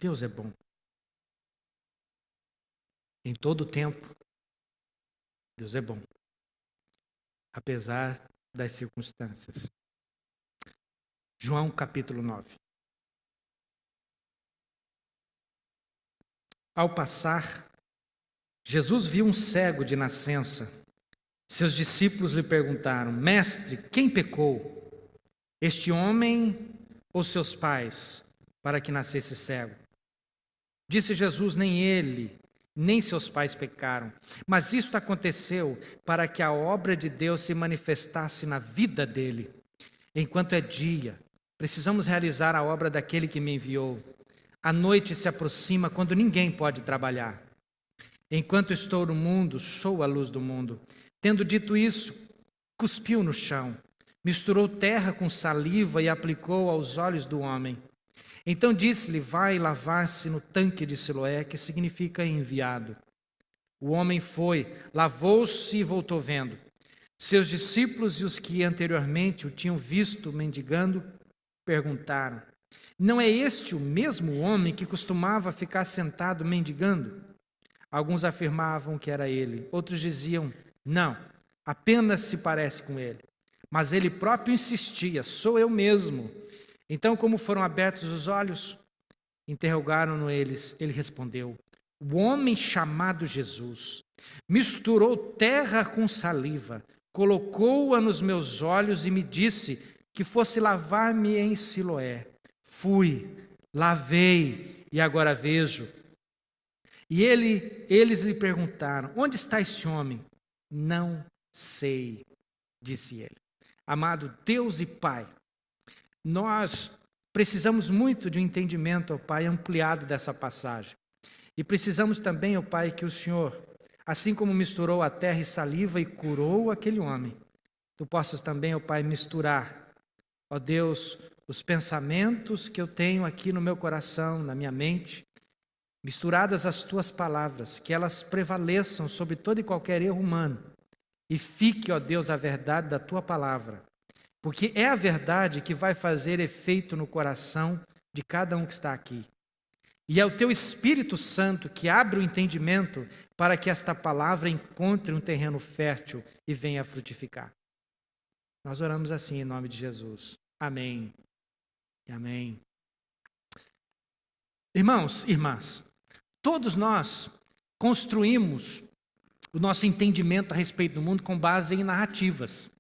Deus é bom. Em todo o tempo, Deus é bom, apesar das circunstâncias. João capítulo 9. Ao passar, Jesus viu um cego de nascença. Seus discípulos lhe perguntaram: Mestre, quem pecou? Este homem ou seus pais, para que nascesse cego? Disse Jesus: nem ele, nem seus pais pecaram, mas isto aconteceu para que a obra de Deus se manifestasse na vida dele. Enquanto é dia, precisamos realizar a obra daquele que me enviou. A noite se aproxima quando ninguém pode trabalhar. Enquanto estou no mundo, sou a luz do mundo. Tendo dito isso, cuspiu no chão, misturou terra com saliva e aplicou aos olhos do homem. Então disse-lhe: vai lavar-se no tanque de Siloé, que significa enviado. O homem foi, lavou-se e voltou vendo. Seus discípulos e os que anteriormente o tinham visto mendigando, perguntaram: não é este o mesmo homem que costumava ficar sentado mendigando? Alguns afirmavam que era ele, outros diziam: não, apenas se parece com ele. Mas ele próprio insistia: sou eu mesmo. Então, como foram abertos os olhos, interrogaram-no eles. Ele respondeu: o homem chamado Jesus misturou terra com saliva, colocou-a nos meus olhos e me disse que fosse lavar-me em Siloé. Fui, lavei e agora vejo. E eles lhe perguntaram: onde está esse homem? Não sei, disse ele. Amado Deus e Pai, nós precisamos muito de um entendimento, ó Pai, ampliado dessa passagem. E precisamos também, ó Pai, que o Senhor, assim como misturou a terra e saliva e curou aquele homem, Tu possas também, ó Pai, misturar, ó Deus, os pensamentos que eu tenho aqui no meu coração, na minha mente, misturadas às Tuas palavras, que elas prevaleçam sobre todo e qualquer erro humano. E fique, ó Deus, a verdade da Tua palavra, porque é a verdade que vai fazer efeito no coração de cada um que está aqui. E é o Teu Espírito Santo que abre o entendimento para que esta palavra encontre um terreno fértil e venha a frutificar. Nós oramos assim em nome de Jesus. Amém e amém. Irmãos, irmãs, todos nós construímos o nosso entendimento a respeito do mundo com base em narrativas.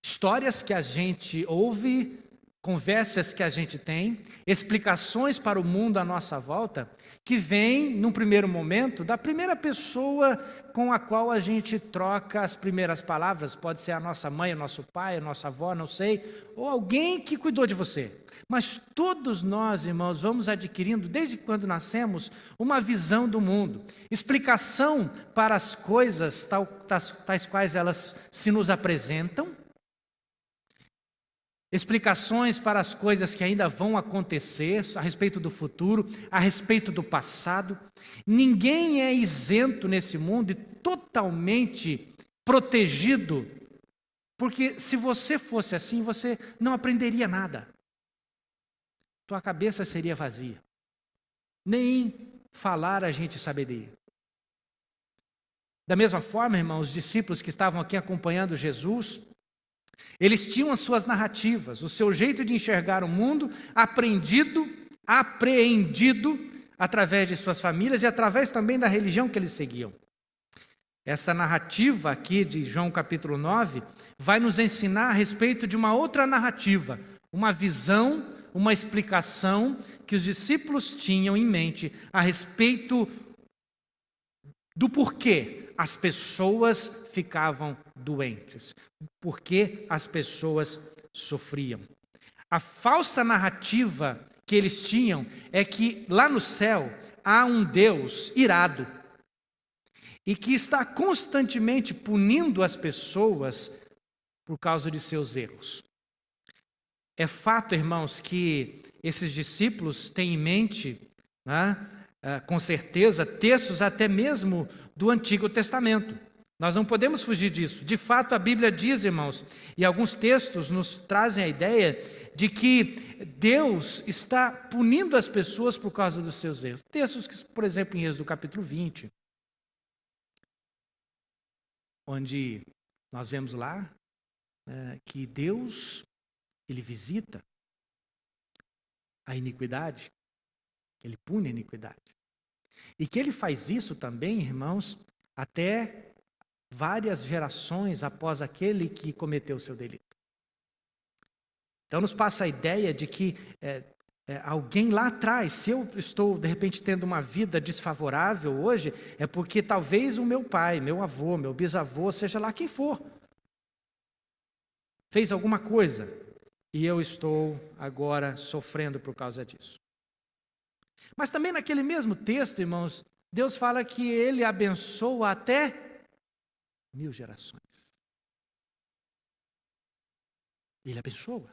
Histórias que a gente ouve, conversas que a gente tem, explicações para o mundo à nossa volta, que vêm, num primeiro momento, da primeira pessoa com a qual a gente troca as primeiras palavras. Pode ser a nossa mãe, o nosso pai, a nossa avó, não sei, ou alguém que cuidou de você. Mas todos nós, irmãos, vamos adquirindo, desde quando nascemos, uma visão do mundo. Explicação para as coisas tais quais elas se nos apresentam. Explicações para as coisas que ainda vão acontecer, a respeito do futuro, a respeito do passado. Ninguém é isento nesse mundo e totalmente protegido, porque se você fosse assim, você não aprenderia nada. Tua cabeça seria vazia. Nem falar a gente saberia. Da mesma forma, irmãos, os discípulos que estavam aqui acompanhando Jesus, eles tinham as suas narrativas, o seu jeito de enxergar o mundo, apreendido através de suas famílias e através também da religião que eles seguiam. Essa narrativa aqui de João capítulo 9 vai nos ensinar a respeito de uma outra narrativa, uma visão, uma explicação que os discípulos tinham em mente a respeito do porquê as pessoas ficavam doentes, porque as pessoas sofriam. A falsa narrativa que eles tinham é que lá no céu há um Deus irado e que está constantemente punindo as pessoas por causa de seus erros. É fato, irmãos, que esses discípulos têm em mente, né, com certeza, textos até mesmo do Antigo Testamento. Nós não podemos fugir disso. De fato, a Bíblia diz, irmãos, e alguns textos nos trazem a ideia de que Deus está punindo as pessoas por causa dos seus erros. Textos que, por exemplo, em Êxodo capítulo 20, onde nós vemos lá que Deus, Ele visita a iniquidade, Ele pune a iniquidade. E que Ele faz isso também, irmãos, até várias gerações após aquele que cometeu o seu delito. Então nos passa a ideia de que alguém lá atrás, se eu estou de repente tendo uma vida desfavorável hoje, é porque talvez o meu pai, meu avô, meu bisavô, seja lá quem for, fez alguma coisa e eu estou agora sofrendo por causa disso. Mas também naquele mesmo texto, irmãos, Deus fala que Ele abençoa até 1000 gerações. Ele abençoa.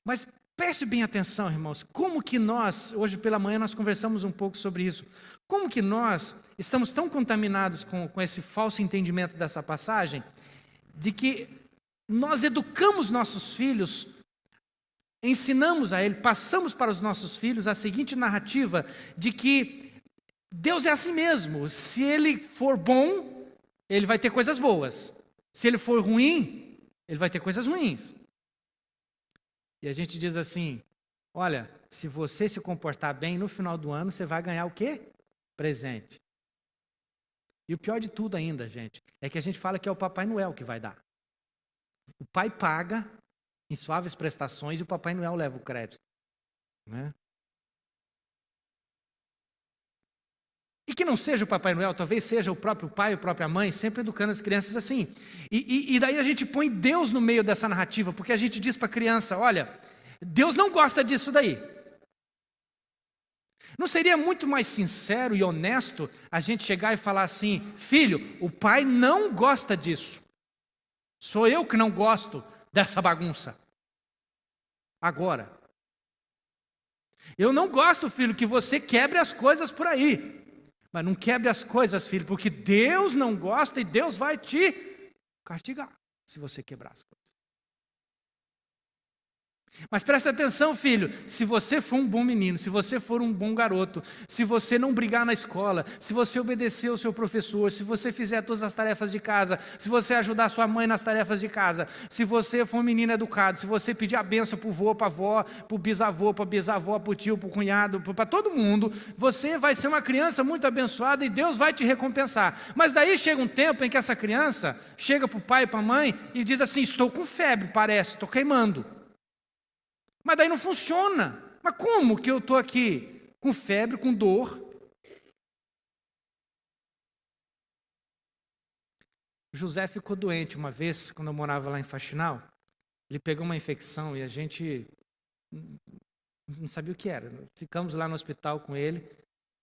Mas preste bem atenção, irmãos, como que nós, hoje pela manhã nós conversamos um pouco sobre isso, como que nós estamos tão contaminados com esse falso entendimento dessa passagem, de que nós educamos nossos filhos, ensinamos a ele, passamos para os nossos filhos a seguinte narrativa, de que Deus é assim mesmo, se Ele for bom, Ele vai ter coisas boas. Se Ele for ruim, Ele vai ter coisas ruins. E a gente diz assim, olha, se você se comportar bem, no final do ano você vai ganhar o quê? Presente. E o pior de tudo ainda, gente, é que a gente fala que é o Papai Noel que vai dar. O pai paga em suaves prestações e o Papai Noel leva o crédito. Né? E que não seja o Papai Noel, talvez seja o próprio pai, a própria mãe, sempre educando as crianças assim. E daí a gente põe Deus no meio dessa narrativa, porque a gente diz para a criança, olha, Deus não gosta disso daí. Não seria muito mais sincero e honesto a gente chegar e falar assim, filho, o pai não gosta disso. Sou eu que não gosto dessa bagunça. Agora. Eu não gosto, filho, que você quebre as coisas por aí. Mas não quebre as coisas, filho, porque Deus não gosta e Deus vai te castigar se você quebrar as coisas. Mas presta atenção, filho, se você for um bom menino, se você for um bom garoto, se você não brigar na escola, se você obedecer ao seu professor, se você fizer todas as tarefas de casa, se você ajudar sua mãe nas tarefas de casa, se você for um menino educado, se você pedir a benção para o vô, para a avó, para o bisavô, para a bisavó, para o tio, para o cunhado, para todo mundo, você vai ser uma criança muito abençoada e Deus vai te recompensar. Mas daí chega um tempo em que essa criança chega para o pai e para a mãe e diz assim, estou com febre, parece, estou queimando. Mas daí não funciona. Mas como que eu estou aqui com febre, com dor? José ficou doente uma vez, quando eu morava lá em Faxinal. Ele pegou uma infecção e a gente não sabia o que era. Ficamos lá no hospital com ele.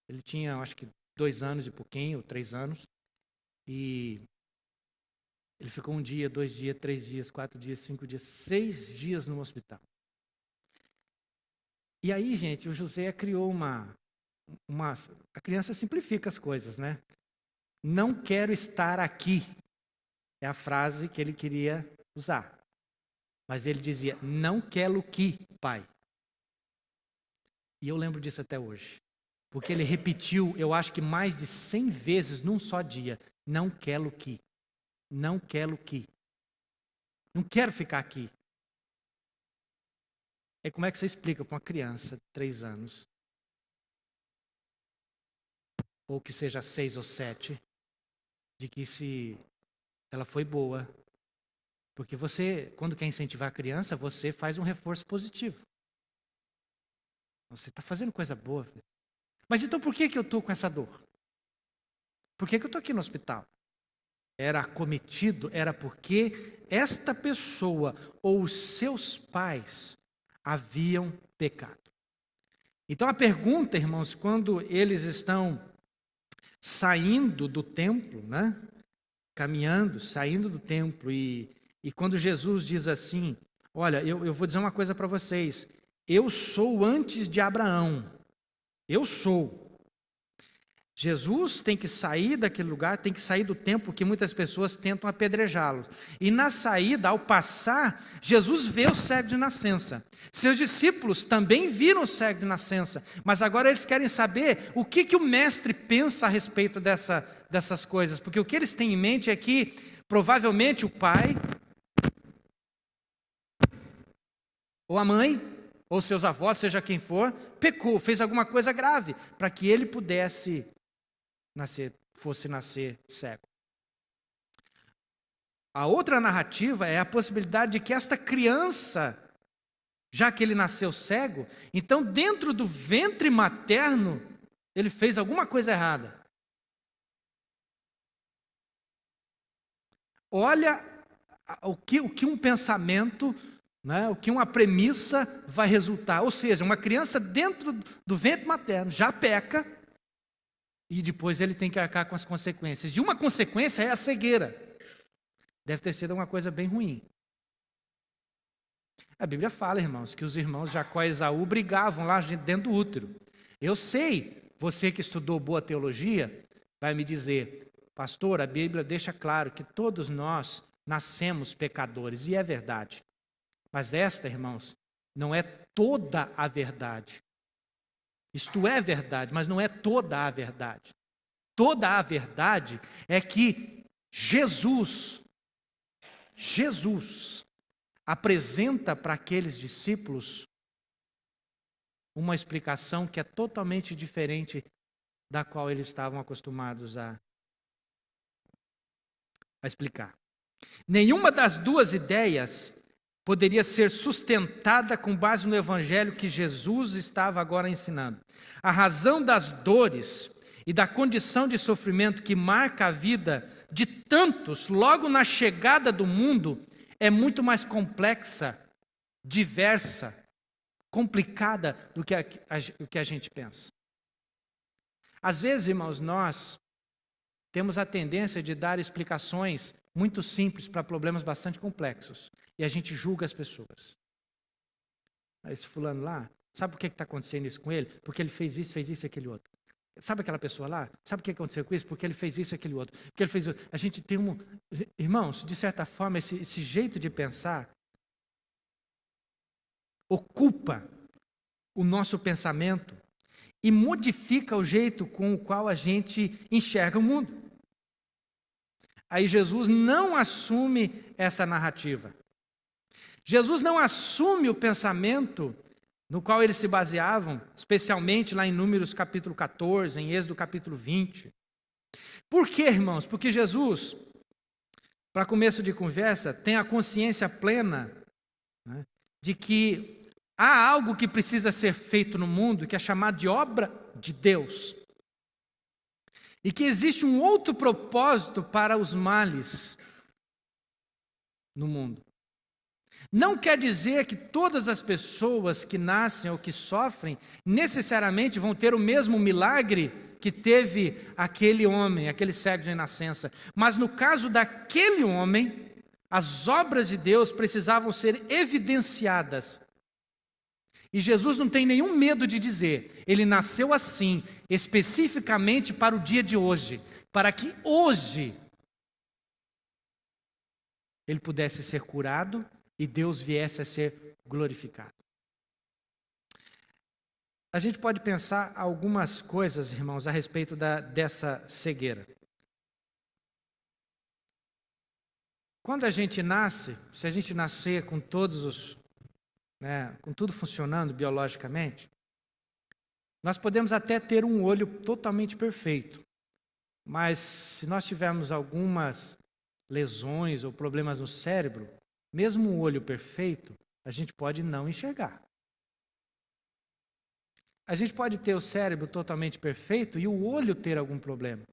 Ele tinha, acho que 2 anos e pouquinho, 3 anos. E ele ficou 1 dia, 2 dias, 3 dias, 4 dias, 5 dias, 6 dias no hospital. E aí, gente, o José criou a criança simplifica as coisas, né? Não quero estar aqui. É a frase que ele queria usar. Mas ele dizia, não quero que, pai. E eu lembro disso até hoje. Porque ele repetiu, eu acho que mais de 100 vezes num só dia. Não quero que. Não quero que. Não quero ficar aqui. É como é que você explica para uma criança de 3 anos, ou que seja 6 ou 7, de que se ela foi boa, porque você, quando quer incentivar a criança, você faz um reforço positivo. Você está fazendo coisa boa. Mas então por que eu estou com essa dor? Por que eu estou aqui no hospital? Era acometido, era porque esta pessoa ou os seus pais haviam pecado. Então a pergunta, irmãos, quando eles estão saindo do templo, né? Caminhando, saindo do templo, e quando Jesus diz assim, olha, eu vou dizer uma coisa para vocês, eu sou antes de Abraão, eu sou. Jesus tem que sair daquele lugar, tem que sair do templo que muitas pessoas tentam apedrejá-lo. E na saída, ao passar, Jesus vê o cego de nascença. Seus discípulos também viram o cego de nascença, mas agora eles querem saber o que o mestre pensa a respeito dessas coisas, porque o que eles têm em mente é que provavelmente o pai, ou a mãe, ou seus avós, seja quem for, pecou, fez alguma coisa grave, para que ele pudesse fosse nascer cego. A outra narrativa é a possibilidade de que esta criança, já que ele nasceu cego, então dentro do ventre materno, ele fez alguma coisa errada. Olha o que um pensamento, né, o que uma premissa vai resultar. Ou seja, uma criança dentro do ventre materno já peca, e depois ele tem que arcar com as consequências. E uma consequência é a cegueira. Deve ter sido uma coisa bem ruim. A Bíblia fala, irmãos, que os irmãos Jacó e Esaú brigavam lá dentro do útero. Eu sei, você que estudou boa teologia, vai me dizer, pastor, a Bíblia deixa claro que todos nós nascemos pecadores, e é verdade. Mas esta, irmãos, não é toda a verdade. Isto é verdade, mas não é toda a verdade. Toda a verdade é que Jesus apresenta para aqueles discípulos uma explicação que é totalmente diferente da qual eles estavam acostumados a explicar. Nenhuma das duas ideias poderia ser sustentada com base no evangelho que Jesus estava agora ensinando. A razão das dores e da condição de sofrimento que marca a vida de tantos logo na chegada do mundo é muito mais complexa, diversa, complicada do que o que a gente pensa. Às vezes, irmãos, nós temos a tendência de dar explicações muito simples para problemas bastante complexos. E a gente julga as pessoas. Esse fulano lá, sabe por que está acontecendo isso com ele? Porque ele fez isso e aquele outro. Sabe aquela pessoa lá? Sabe o que aconteceu com isso? Porque ele fez isso e aquele outro. Porque ele fez. A gente tem irmãos, de certa forma, esse jeito de pensar ocupa o nosso pensamento e modifica o jeito com o qual a gente enxerga o mundo. Aí Jesus não assume essa narrativa. Jesus não assume o pensamento no qual eles se baseavam, especialmente lá em Números capítulo 14, em Êxodo capítulo 20. Por quê, irmãos? Porque Jesus, para começo de conversa, tem a consciência plena, né, de que há algo que precisa ser feito no mundo, que é chamado de obra de Deus. E que existe um outro propósito para os males no mundo. Não quer dizer que todas as pessoas que nascem ou que sofrem necessariamente vão ter o mesmo milagre que teve aquele homem, aquele cego de nascença. Mas no caso daquele homem, as obras de Deus precisavam ser evidenciadas. E Jesus não tem nenhum medo de dizer, ele nasceu assim, especificamente para o dia de hoje, para que hoje ele pudesse ser curado e Deus viesse a ser glorificado. A gente pode pensar algumas coisas, irmãos, a respeito dessa cegueira. Quando a gente nasce, se a gente nascer com com tudo funcionando biologicamente, nós podemos até ter um olho totalmente perfeito, mas se nós tivermos algumas lesões ou problemas no cérebro, mesmo um olho perfeito, a gente pode não enxergar. A gente pode ter o cérebro totalmente perfeito e o olho ter algum problema.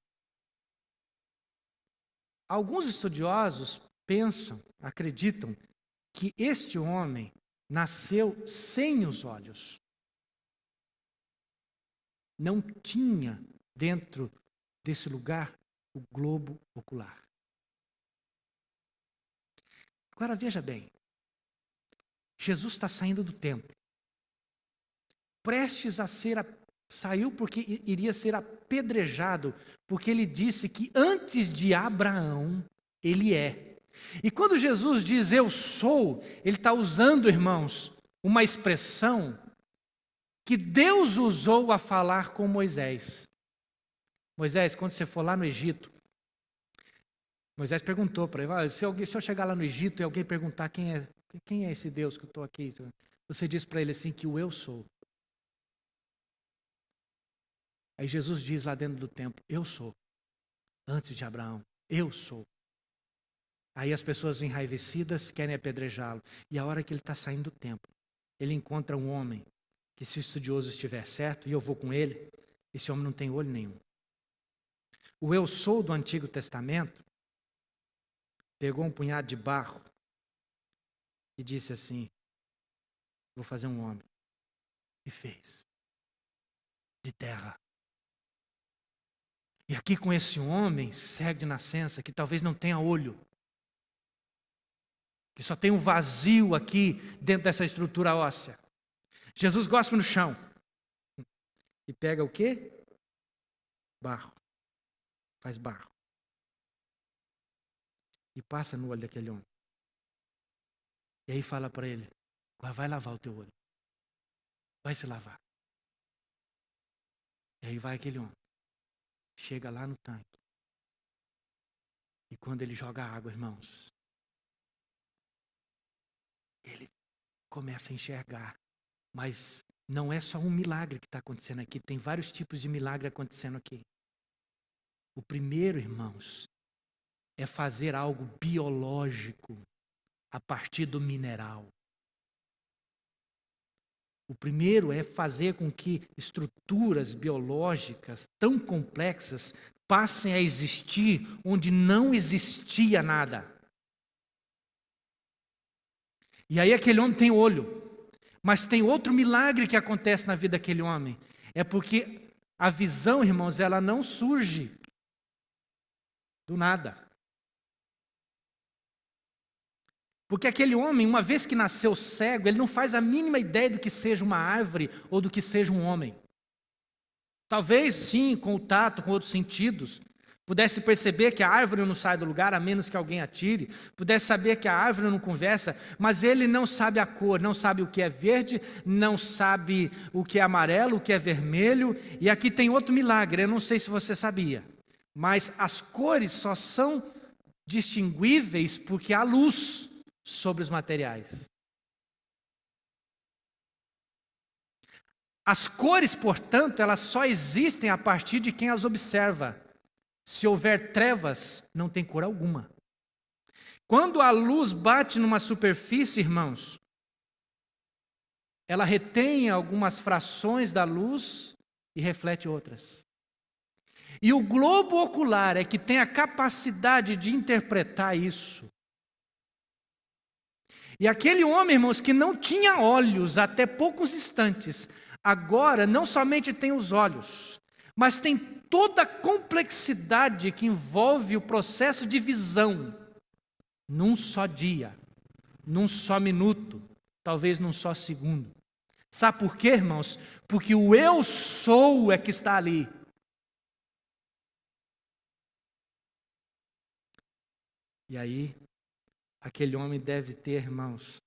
Alguns estudiosos acreditam que este homem nasceu sem os olhos. Não tinha dentro desse lugar o globo ocular. Agora veja bem, Jesus está saindo do templo, prestes a ser Saiu porque iria ser apedrejado, porque ele disse que antes de Abraão, ele é. E quando Jesus diz eu sou, ele está usando, irmãos, uma expressão que Deus usou a falar com Moisés. Moisés, quando você for lá no Egito, Moisés perguntou para ele, se eu chegar lá no Egito e alguém perguntar quem é esse Deus que eu estou aqui, você diz para ele assim que o eu sou. Aí Jesus diz lá dentro do templo, eu sou. Antes de Abraão, eu sou. Aí as pessoas enraivecidas querem apedrejá-lo. E a hora que ele está saindo do templo, ele encontra um homem que, se o estudioso estiver certo, e eu vou com ele, esse homem não tem olho nenhum. O eu sou do Antigo Testamento pegou um punhado de barro e disse assim, vou fazer um homem. E fez. De terra. E aqui com esse homem cego de nascença, que talvez não tenha olho, que só tem um vazio aqui dentro dessa estrutura óssea. Jesus gospe no chão. E pega o quê? Barro. Faz barro. E passa no olho daquele homem. E aí fala para ele, vai lavar o teu olho. Vai se lavar. E aí vai aquele homem. Chega lá no tanque. E quando ele joga água, irmãos, ele começa a enxergar. Mas não é só um milagre que está acontecendo aqui. Tem vários tipos de milagre acontecendo aqui. O primeiro, irmãos, é fazer algo biológico a partir do mineral. O primeiro é fazer com que estruturas biológicas tão complexas passem a existir onde não existia nada. E aí aquele homem tem olho. Mas tem outro milagre que acontece na vida daquele homem. É porque a visão, irmãos, ela não surge do nada. Porque aquele homem, uma vez que nasceu cego, ele não faz a mínima ideia do que seja uma árvore ou do que seja um homem. Talvez, sim, com o tato, com outros sentidos, pudesse perceber que a árvore não sai do lugar, a menos que alguém atire, pudesse saber que a árvore não conversa, mas ele não sabe a cor, não sabe o que é verde, não sabe o que é amarelo, o que é vermelho. E aqui tem outro milagre, eu não sei se você sabia, mas as cores só são distinguíveis porque há luz sobre os materiais. As cores, portanto, elas só existem a partir de quem as observa. Se houver trevas, não tem cor alguma. Quando a luz bate numa superfície, irmãos, ela retém algumas frações da luz e reflete outras. E o globo ocular é que tem a capacidade de interpretar isso. E aquele homem, irmãos, que não tinha olhos até poucos instantes, agora não somente tem os olhos, mas tem toda a complexidade que envolve o processo de visão, num só dia, num só minuto, talvez num só segundo. Sabe por quê, irmãos? Porque o eu sou é que está ali. E aí, aquele homem deve ter, irmãos,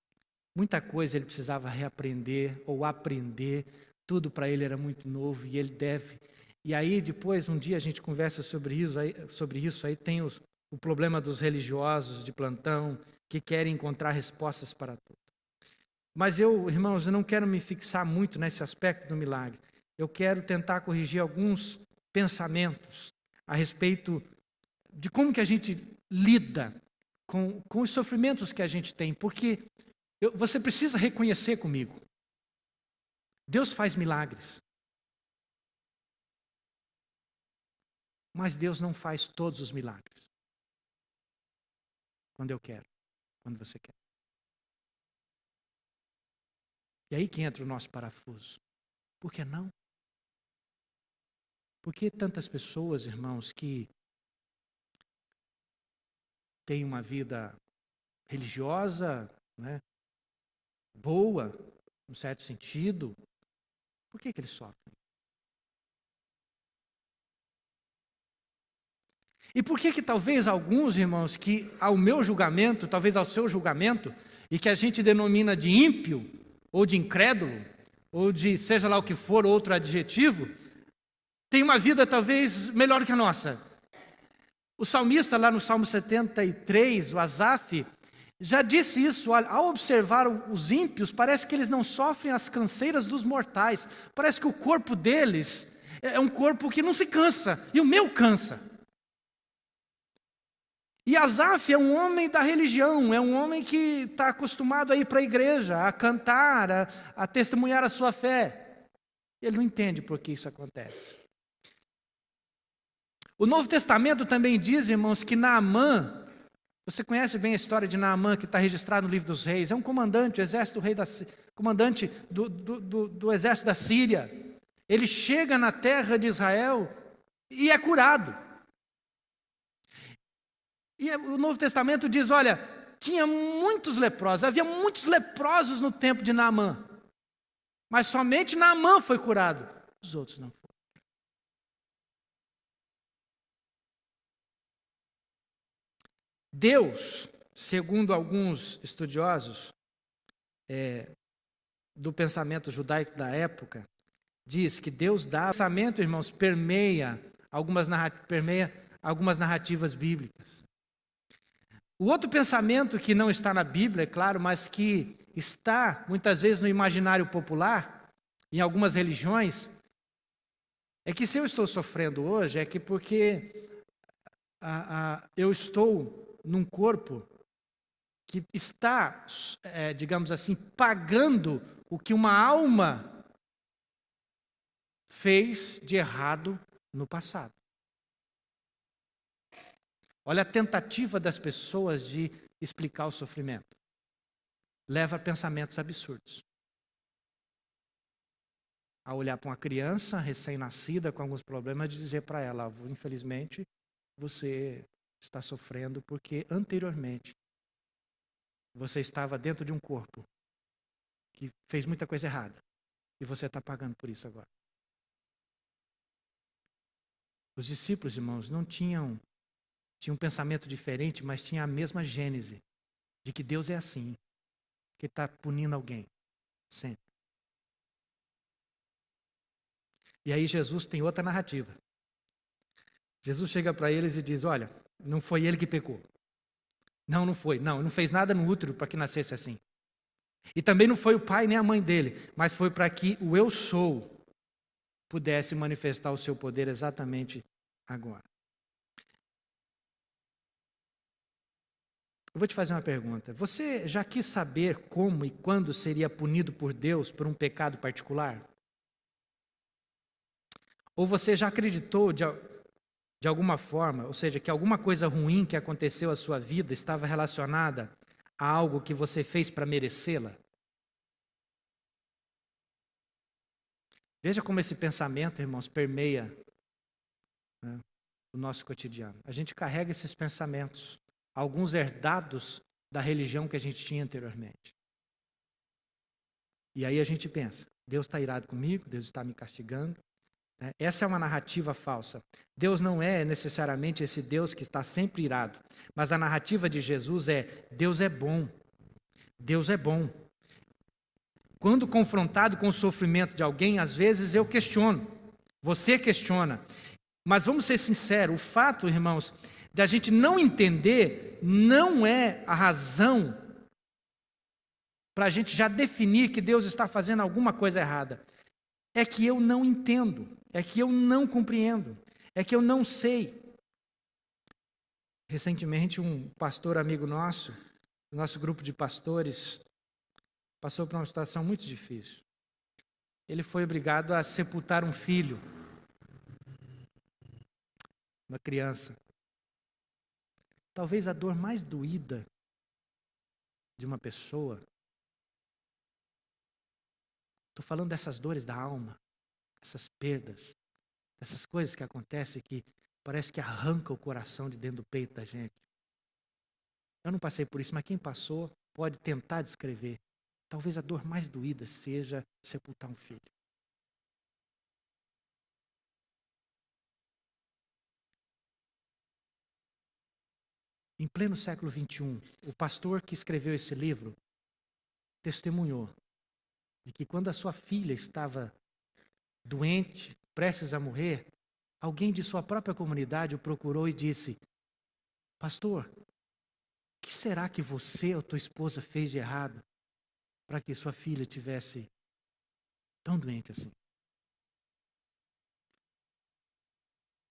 muita coisa ele precisava reaprender ou aprender, tudo para ele era muito novo e ele deve. E aí depois, um dia a gente conversa sobre isso, aí tem o problema dos religiosos de plantão, que querem encontrar respostas para tudo. Mas irmãos, eu não quero me fixar muito nesse aspecto do milagre. Eu quero tentar corrigir alguns pensamentos a respeito de como que a gente lida com os sofrimentos que a gente tem, porque você precisa reconhecer comigo, Deus faz milagres, mas Deus não faz todos os milagres, quando eu quero, quando você quer. E aí que entra o nosso parafuso. Por que não? Por que tantas pessoas, irmãos, que têm uma vida religiosa, né, boa, num certo sentido, por que eles sofrem? E por que talvez alguns, irmãos, que ao meu julgamento, talvez ao seu julgamento, e que a gente denomina de ímpio, ou de incrédulo, ou de seja lá o que for, outro adjetivo, tem uma vida talvez melhor que a nossa. O salmista lá no Salmo 73, o Asaf, já disse isso, ao observar os ímpios, parece que eles não sofrem as canseiras dos mortais, parece que o corpo deles é um corpo que não se cansa, e o meu cansa. E Asaf é um homem da religião, é um homem que está acostumado a ir para a igreja, a cantar, a testemunhar a sua fé. Ele não entende por que isso acontece. O Novo Testamento também diz, irmãos, que Naamã, você conhece bem a história de Naamã, que está registrado no livro dos reis, é um comandante, comandante do exército da Síria. Ele chega na terra de Israel e é curado. E o Novo Testamento diz, olha, tinha muitos leprosos, havia muitos leprosos no tempo de Naamã. Mas somente Naamã foi curado, os outros não foram. Deus, segundo alguns estudiosos do pensamento judaico da época, diz que Deus dá, o pensamento, irmãos, permeia algumas narrativas bíblicas. O outro pensamento que não está na Bíblia, é claro, mas que está muitas vezes no imaginário popular, em algumas religiões, é que se eu estou sofrendo hoje, é que porque eu estou num corpo que está, digamos assim, pagando o que uma alma fez de errado no passado. Olha a tentativa das pessoas de explicar o sofrimento. Leva a pensamentos absurdos. A olhar para uma criança recém-nascida com alguns problemas, dizer para ela, infelizmente, você está sofrendo porque anteriormente você estava dentro de um corpo que fez muita coisa errada e você está pagando por isso agora. Os discípulos, irmãos, não tinham um pensamento diferente, mas tinha a mesma gênese de que Deus é assim, que está punindo alguém, sempre. E aí Jesus tem outra narrativa. Jesus chega para eles e diz, olha, não foi ele que pecou. Não foi, não fez nada no útero para que nascesse assim. E também não foi o pai nem a mãe dele, mas foi para que o eu sou pudesse manifestar o seu poder exatamente agora. Eu vou te fazer uma pergunta. Você já quis saber como e quando seria punido por Deus por um pecado particular? Ou você já acreditou de alguma forma, ou seja, que alguma coisa ruim que aconteceu à sua vida estava relacionada a algo que você fez para merecê-la? Veja como esse pensamento, irmãos, permeia, né, o nosso cotidiano. A gente carrega esses pensamentos, alguns herdados da religião que a gente tinha anteriormente. E aí a gente pensa, Deus está irado comigo, Deus está me castigando. Essa é uma narrativa falsa. Deus não é necessariamente esse Deus que está sempre irado, mas a narrativa de Jesus é, Deus é bom, Deus é bom. Quando confrontado com o sofrimento de alguém, às vezes eu questiono, você questiona, mas vamos ser sinceros, o fato, irmãos, de a gente não entender, não é a razão para a gente já definir que Deus está fazendo alguma coisa errada. É que eu não entendo, é que eu não compreendo, é que eu não sei. Recentemente, um pastor amigo nosso grupo de pastores, passou por uma situação muito difícil. Ele foi obrigado a sepultar um filho, uma criança. Talvez a dor mais doída de uma pessoa. Estou falando dessas dores da alma, essas perdas, essas coisas que acontecem que parece que arranca o coração de dentro do peito da gente. Eu não passei por isso, mas quem passou pode tentar descrever. Talvez a dor mais doída seja sepultar um filho. Em pleno século XXI, o pastor que escreveu esse livro testemunhou de que quando a sua filha estava doente, prestes a morrer, alguém de sua própria comunidade o procurou e disse: pastor, o que será que você ou tua esposa fez de errado para que sua filha tivesse tão doente assim?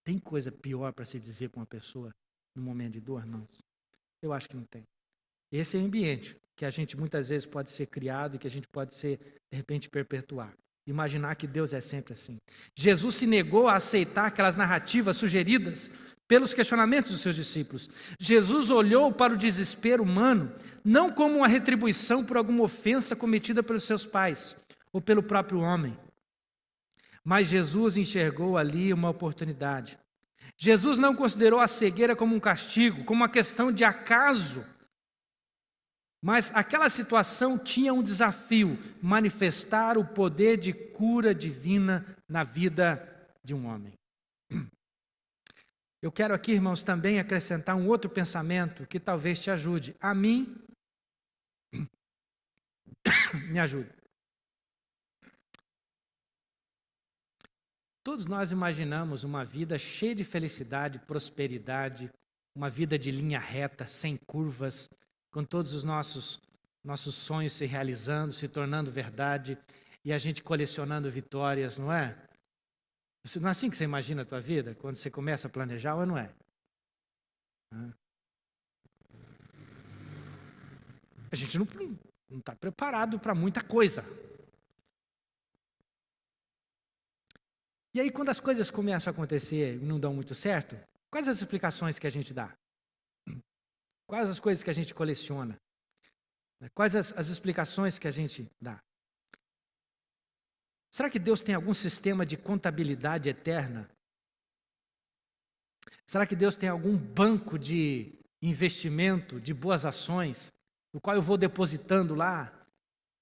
Tem coisa pior para se dizer para uma pessoa no momento de dor, irmãos? Eu acho que não tem. Esse é o ambiente que a gente muitas vezes pode ser criado e que a gente pode ser, de repente, perpetuar. Imaginar que Deus é sempre assim. Jesus se negou a aceitar aquelas narrativas sugeridas pelos questionamentos dos seus discípulos. Jesus olhou para o desespero humano não como uma retribuição por alguma ofensa cometida pelos seus pais ou pelo próprio homem. Mas Jesus enxergou ali uma oportunidade. Jesus não considerou a cegueira como um castigo, como uma questão de acaso. Mas aquela situação tinha um desafio: manifestar o poder de cura divina na vida de um homem. Eu quero aqui, irmãos, também acrescentar um outro pensamento que talvez te ajude. A mim, me ajuda. Todos nós imaginamos uma vida cheia de felicidade, prosperidade, uma vida de linha reta, sem curvas, com todos os nossos sonhos se realizando, se tornando verdade, e a gente colecionando vitórias, não é? Não é assim que você imagina a tua vida, quando você começa a planejar, ou não é? A gente não está preparado para muita coisa. E aí, quando as coisas começam a acontecer e não dão muito certo, quais as explicações que a gente dá? Quais as coisas que a gente coleciona? Quais as explicações que a gente dá? Será que Deus tem algum sistema de contabilidade eterna? Será que Deus tem algum banco de investimento, de boas ações, no qual eu vou depositando lá?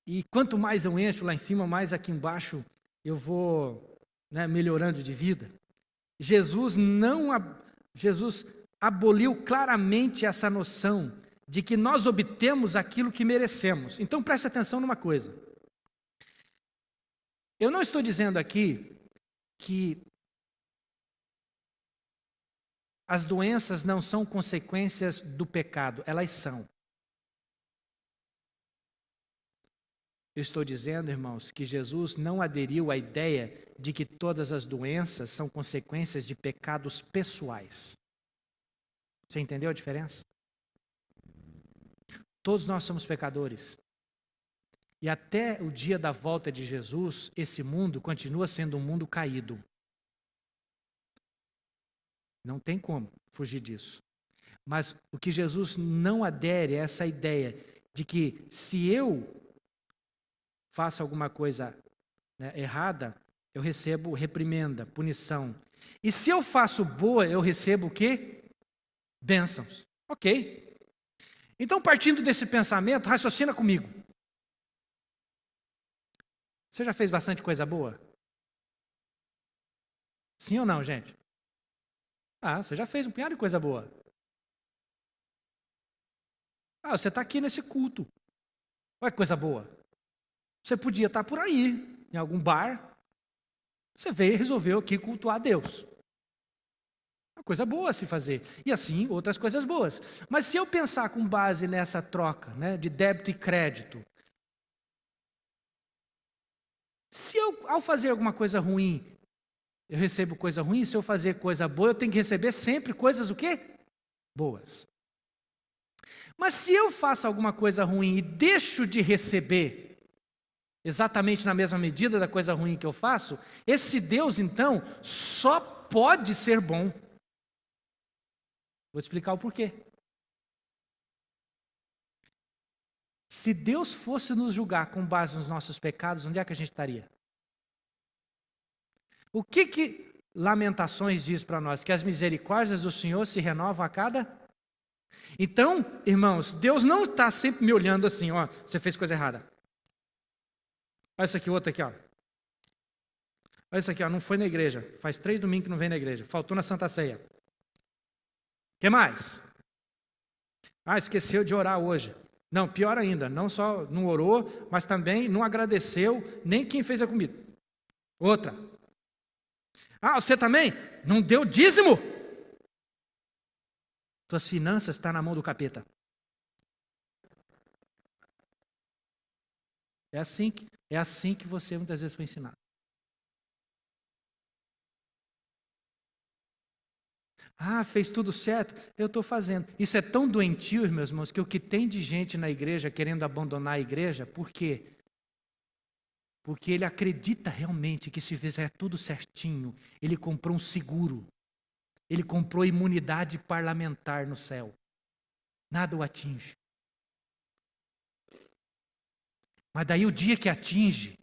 E quanto mais eu encho lá em cima, mais aqui embaixo eu vou, melhorando de vida? Jesus aboliu claramente essa noção de que nós obtemos aquilo que merecemos. Então preste atenção numa coisa. Eu não estou dizendo aqui que as doenças não são consequências do pecado, elas são. Eu estou dizendo, irmãos, que Jesus não aderiu à ideia de que todas as doenças são consequências de pecados pessoais. Você entendeu a diferença? Todos nós somos pecadores. E até o dia da volta de Jesus, esse mundo continua sendo um mundo caído. Não tem como fugir disso. Mas o que Jesus não adere é essa ideia de que se eu faço alguma coisa errada, eu recebo reprimenda, punição. E se eu faço boa, eu recebo o quê? Bênçãos. Ok. Então, partindo desse pensamento, raciocina comigo. Você já fez bastante coisa boa? Sim ou não, gente? Você já fez um punhado de coisa boa. Você está aqui nesse culto. Olha que coisa boa. Você podia estar por aí, em algum bar. Você veio e resolveu aqui cultuar a Deus. Uma coisa boa a se fazer. E assim, outras coisas boas. Mas se eu pensar com base nessa troca, de débito e crédito, se eu, ao fazer alguma coisa ruim, eu recebo coisa ruim, se eu fazer coisa boa, eu tenho que receber sempre coisas o quê? Boas. Mas se eu faço alguma coisa ruim e deixo de receber exatamente na mesma medida da coisa ruim que eu faço, esse Deus, então, só pode ser bom. Vou te explicar o porquê. Se Deus fosse nos julgar com base nos nossos pecados, onde é que a gente estaria? O que Lamentações diz para nós? Que as misericórdias do Senhor se renovam a cada... Então, irmãos, Deus não está sempre me olhando assim, você fez coisa errada. Olha isso aqui, outro aqui, Olha isso aqui, não foi na igreja. Faz 3 domingos que não vem na igreja. Faltou na Santa Ceia. O que mais? Ah, esqueceu de orar hoje. Não, pior ainda, não só não orou, mas também não agradeceu nem quem fez a comida. Outra. Ah, você também não deu dízimo? Tuas finanças estão na mão do capeta. É assim que você muitas vezes foi ensinado. Ah, fez tudo certo? Eu estou fazendo. Isso é tão doentio, meus irmãos, que o que tem de gente na igreja querendo abandonar a igreja, por quê? Porque ele acredita realmente que se fizer tudo certinho, ele comprou um seguro. Ele comprou imunidade parlamentar no céu. Nada o atinge. Mas daí o dia que atinge,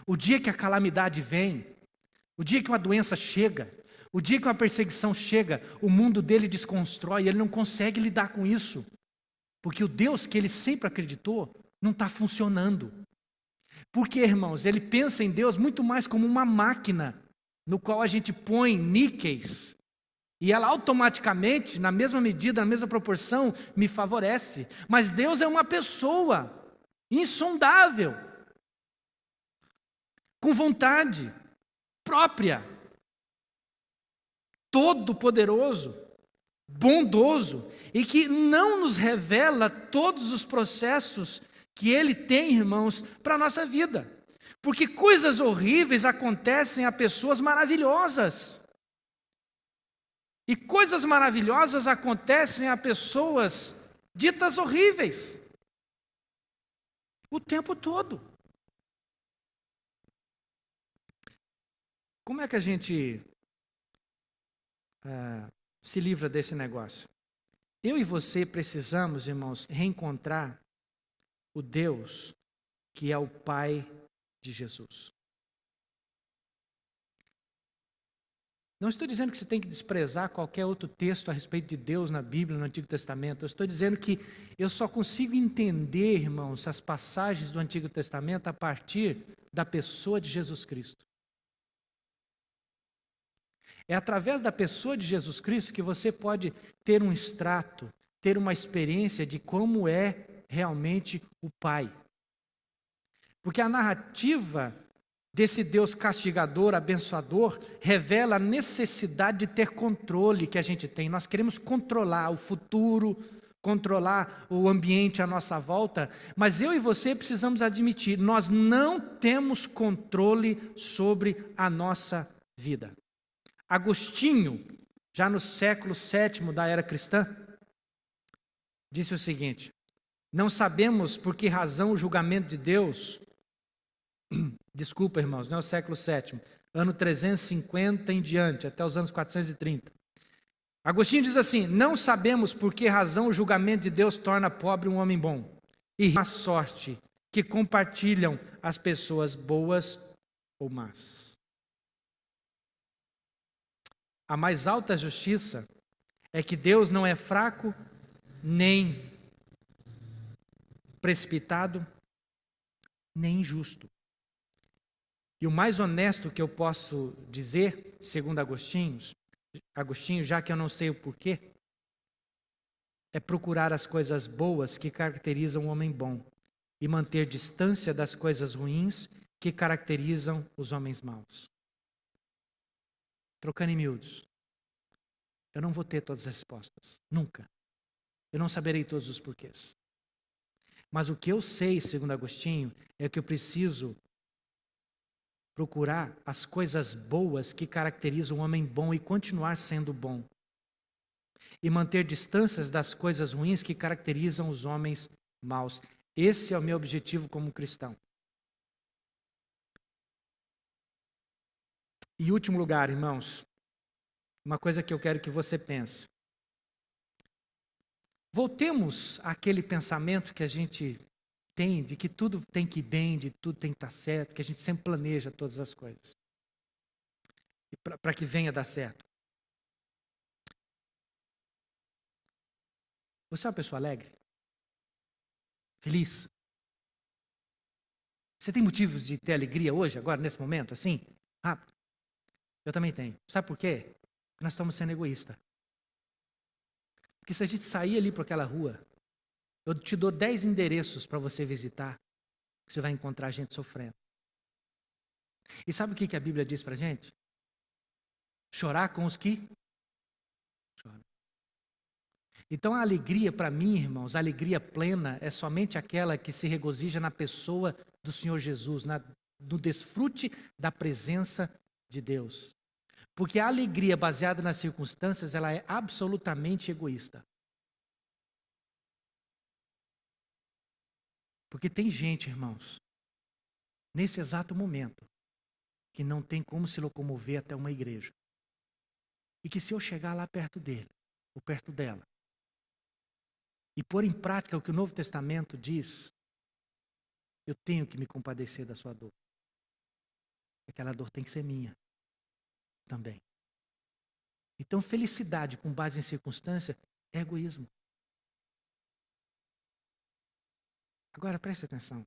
o dia que a calamidade vem, o dia que uma doença chega, o dia que uma perseguição chega, o mundo dele desconstrói, ele não consegue lidar com isso. Porque o Deus que ele sempre acreditou não está funcionando. Porque, irmãos, ele pensa em Deus muito mais como uma máquina no qual a gente põe níqueis e ela automaticamente, na mesma medida, na mesma proporção, me favorece. Mas Deus é uma pessoa insondável, com vontade própria, todo-poderoso, bondoso, e que não nos revela todos os processos que Ele tem, irmãos, para a nossa vida. Porque coisas horríveis acontecem a pessoas maravilhosas. E coisas maravilhosas acontecem a pessoas ditas horríveis. O tempo todo. Como é que a gente se livra desse negócio? Eu e você precisamos, irmãos, reencontrar o Deus que é o Pai de Jesus. Não estou dizendo que você tem que desprezar qualquer outro texto a respeito de Deus na Bíblia, no Antigo Testamento. Eu estou dizendo que eu só consigo entender, irmãos, as passagens do Antigo Testamento a partir da pessoa de Jesus Cristo. É através da pessoa de Jesus Cristo que você pode ter um extrato, ter uma experiência de como é realmente o Pai. Porque a narrativa desse Deus castigador, abençoador, revela a necessidade de ter controle que a gente tem. Nós queremos controlar o futuro, controlar o ambiente à nossa volta, mas eu e você precisamos admitir, nós não temos controle sobre a nossa vida. Agostinho, já no século VII da era cristã, disse o seguinte: não sabemos por que razão o julgamento de Deus, desculpa, irmãos, não é o século VII, ano 350 em diante, até os anos 430. Agostinho diz assim: não sabemos por que razão o julgamento de Deus torna pobre um homem bom, e a sorte que compartilham as pessoas boas ou más. A mais alta justiça é que Deus não é fraco, nem precipitado, nem injusto. E o mais honesto que eu posso dizer, segundo Agostinho, já que eu não sei o porquê, é procurar as coisas boas que caracterizam o homem bom e manter distância das coisas ruins que caracterizam os homens maus. Trocando em miúdos, eu não vou ter todas as respostas, nunca. Eu não saberei todos os porquês. Mas o que eu sei, segundo Agostinho, é que eu preciso procurar as coisas boas que caracterizam o homem bom e continuar sendo bom. E manter distâncias das coisas ruins que caracterizam os homens maus. Esse é o meu objetivo como cristão. Em último lugar, irmãos, uma coisa que eu quero que você pense. Voltemos àquele pensamento que a gente tem de que tudo tem que ir bem, de tudo tem que estar certo, que a gente sempre planeja todas as coisas. Para que venha dar certo. Você é uma pessoa alegre? Feliz? Você tem motivos de ter alegria hoje, agora, nesse momento, assim? Rápido. Eu também tenho. Sabe por quê? Porque nós estamos sendo egoístas. Porque se a gente sair ali para aquela rua, eu te dou 10 endereços para você visitar, que você vai encontrar gente sofrendo. E sabe o que a Bíblia diz para a gente? Chorar com os que choram. Então a alegria para mim, irmãos, a alegria plena é somente aquela que se regozija na pessoa do Senhor Jesus, no desfrute da presença de Deus. Porque a alegria baseada nas circunstâncias, ela é absolutamente egoísta. Porque tem gente, irmãos, nesse exato momento, que não tem como se locomover até uma igreja. E que se eu chegar lá perto dele, ou perto dela, e pôr em prática o que o Novo Testamento diz, eu tenho que me compadecer da sua dor. Aquela dor tem que ser minha também. Então, felicidade com base em circunstância é egoísmo. Agora, preste atenção.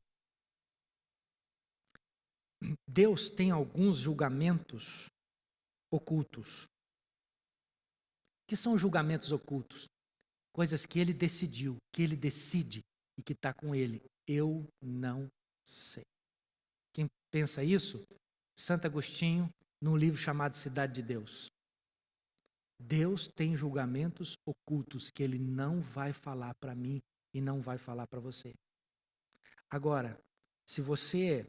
Deus tem alguns julgamentos ocultos. O que são julgamentos ocultos? Coisas que ele decidiu, que ele decide e que está com ele. Eu não sei. Quem pensa isso? Santo Agostinho, num livro chamado Cidade de Deus. Deus tem julgamentos ocultos que ele não vai falar para mim e não vai falar para você. Agora, se você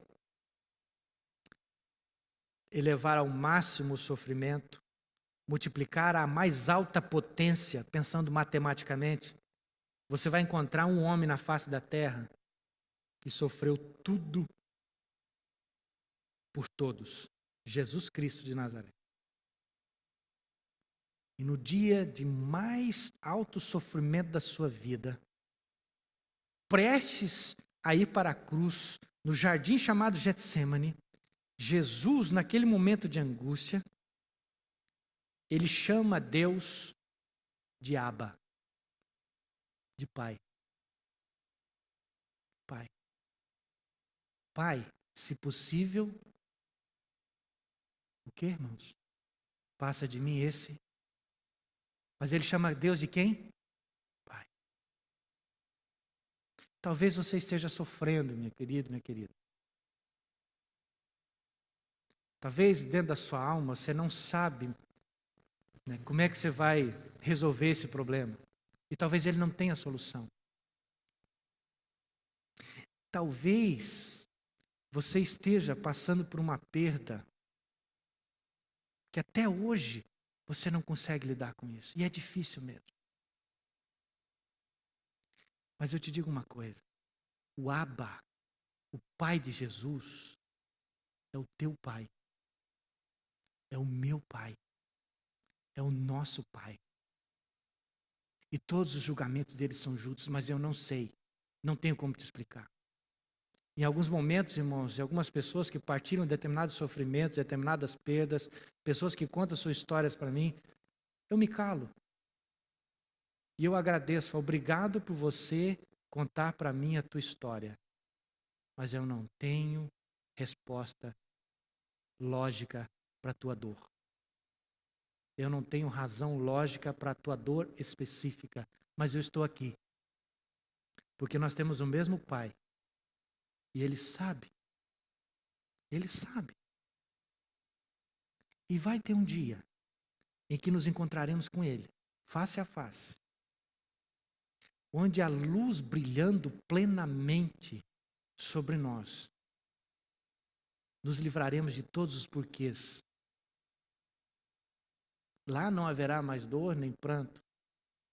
elevar ao máximo o sofrimento, multiplicar a mais alta potência, pensando matematicamente, você vai encontrar um homem na face da terra que sofreu tudo por todos. Jesus Cristo de Nazaré. E no dia de mais alto sofrimento da sua vida, prestes a ir para a cruz, no jardim chamado Getsêmani, Jesus, naquele momento de angústia, ele chama Deus de Abba, de Pai. Pai. Pai, se possível, o que, irmãos? Passa de mim esse. Mas ele chama Deus de quem? Pai. Talvez você esteja sofrendo, meu querido, minha querida. Talvez dentro da sua alma você não sabe, né, como é que você vai resolver esse problema. E talvez ele não tenha solução. Talvez você esteja passando por uma perda que até hoje você não consegue lidar com isso. E é difícil mesmo. Mas eu te digo uma coisa. O Abba, o Pai de Jesus, é o teu Pai. É o meu Pai. É o nosso Pai. E todos os julgamentos dele são justos, mas eu não sei. Não tenho como te explicar. Em alguns momentos, irmãos, de algumas pessoas que partilham determinados sofrimentos, determinadas perdas, pessoas que contam suas histórias para mim, eu me calo. E eu agradeço, obrigado por você contar para mim a tua história. Mas eu não tenho resposta lógica para a tua dor. Eu não tenho razão lógica para a tua dor específica, mas eu estou aqui. Porque nós temos o mesmo Pai. E Ele sabe. Ele sabe. E vai ter um dia em que nos encontraremos com Ele, face a face. Onde a luz brilhando plenamente sobre nós, nos livraremos de todos os porquês. Lá não haverá mais dor nem pranto.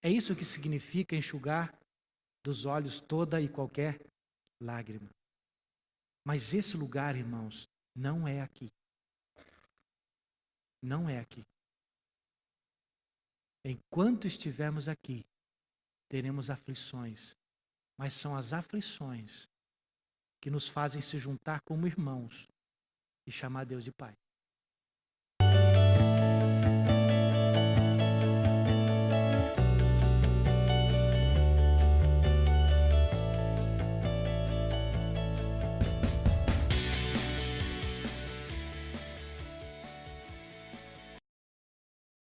É isso que significa enxugar dos olhos toda e qualquer lágrima. Mas esse lugar, irmãos, não é aqui. Não é aqui. Enquanto estivermos aqui, teremos aflições. Mas são as aflições que nos fazem se juntar como irmãos e chamar Deus de Pai.